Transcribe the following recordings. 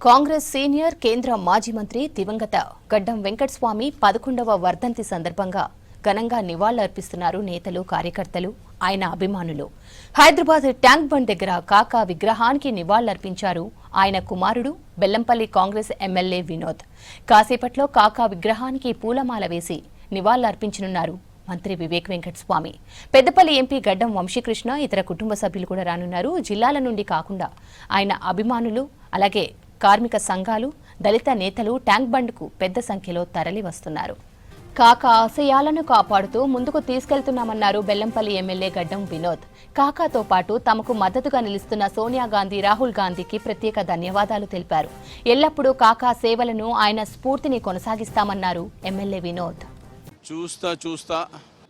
Congress senior కేంద్ర మాజీ మంత్రి దివంగత గడ్డం వెంకటస్వామి 11వ వర్ధంతి సందర్భంగా ఘనంగా నివాళులర్పిస్తున్నారు నేతలు, కార్యకర్తలు, ఆయన అభిమానులు. హైదరాబాద్ ట్యాంక్ బండ్ దగ్గర కాకా విగ్రహానికి నివాళులర్పించారు ఆయన కుమారుడు బెల్లంపల్లి కాంగ్రెస్ ఎమ్మెల్యే వినోద్. కాసేపట్లో కాకా విగ్రహానికి పూలమాల వేసి నివాళులర్పించనున్నారు మంత్రి వివేక్ వెంకటస్వామి. పెద్దపల్లి ఎంపీ గడ్డం వంశీకృష్ణ, ఇతర కుటుంబ సభ్యులు కూడా రానున్నారు. జిల్లాల నుండి కాకుండా ఆయన అభిమానులు, అలాగే కార్మిక సంఘాలు, దళిత నేతలు ట్యాంక్ బండ్కు పెద్ద సంఖ్యలో తరలి వస్తున్నారు. కాకా ఆశయాలను కాపాడుతూ ముందుకు తీసుకెళ్తున్నామన్నారు బెల్లంపల్లి ఎమ్మెల్యే గడ్డం వినోద్. కాకాతో పాటు తమకు మద్దతుగా నిలుస్తున్న సోనియా గాంధీ, రాహుల్ గాంధీకి ప్రత్యేక ధన్యవాదాలు తెలిపారు. ఎల్లప్పుడూ కాకా సేవలను, ఆయన స్ఫూర్తిని కొనసాగిస్తామన్నారు ఎమ్మెల్యే వినోద్. చూస్తా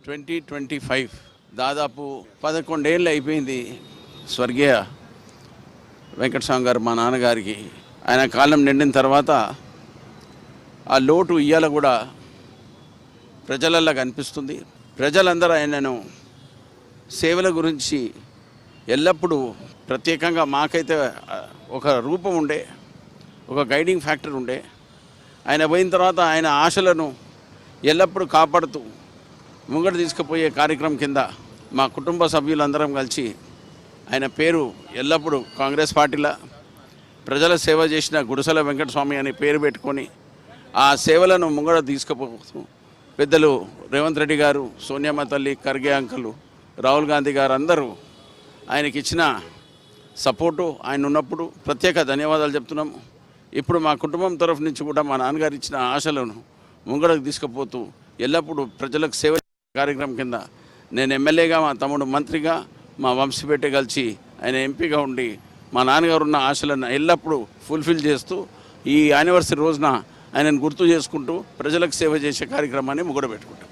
2025 దాదాపు 11 ఏళ్ళు అయిపోయింది స్వర్గీయ వెంకటస్వామి గారు మా నాన్నగారికి. ఆయన కాలం నిండిన తర్వాత ఆ లోటు ఇయ్యాల కూడా ప్రజలల్లో కనిపిస్తుంది. ప్రజలందరూ ఆయనను సేవల గురించి ఎల్లప్పుడూ ప్రత్యేకంగా మాకైతే ఒక రూపం ఉండే, ఒక గైడింగ్ ఫ్యాక్టర్ ఉండే. ఆయన పోయిన తర్వాత ఆయన ఆశలను ఎల్లప్పుడూ కాపాడుతూ ముంగడు తీసుకుపోయే కార్యక్రమం కింద మా కుటుంబ సభ్యులందరం కలిసి ఆయన పేరు ఎల్లప్పుడూ కాంగ్రెస్ పార్టీలో ప్రజల సేవ చేసిన గుడిసెల వెంకటస్వామి అనే పేరు పెట్టుకొని ఆ సేవలను ముంగడ తీసుకుపోతూ పెద్దలు రేవంత్ రెడ్డి గారు, సోనియమ్మ తల్లి, ఖర్గే అంకులు, రాహుల్ గాంధీ గారు అందరూ ఆయనకి ఇచ్చిన సపోర్టు, ఆయన ఉన్నప్పుడు ప్రత్యేక ధన్యవాదాలు చెప్తున్నాము. ఇప్పుడు మా కుటుంబం తరఫు నుంచి కూడా మా నాన్నగారు ఇచ్చిన ఆశలను ముంగడకు తీసుకుపోతూ ఎల్లప్పుడూ ప్రజలకు సేవ కార్యక్రమం కింద నేను ఎమ్మెల్యేగా, మా తమ్ముడు మంత్రిగా, మా వంశీపేట కలిసి ఆయన ఎంపీగా ఉండి మా నాన్నగారు ఉన్న ఆశలను ఎల్లప్పుడూ ఫుల్ఫిల్ చేస్తూ ఈ యానివర్సరీ రోజున ఆయనను గుర్తు చేసుకుంటూ ప్రజలకు సేవ చేసే కార్యక్రమాన్ని ముగ్గురు పెట్టుకుంటాం.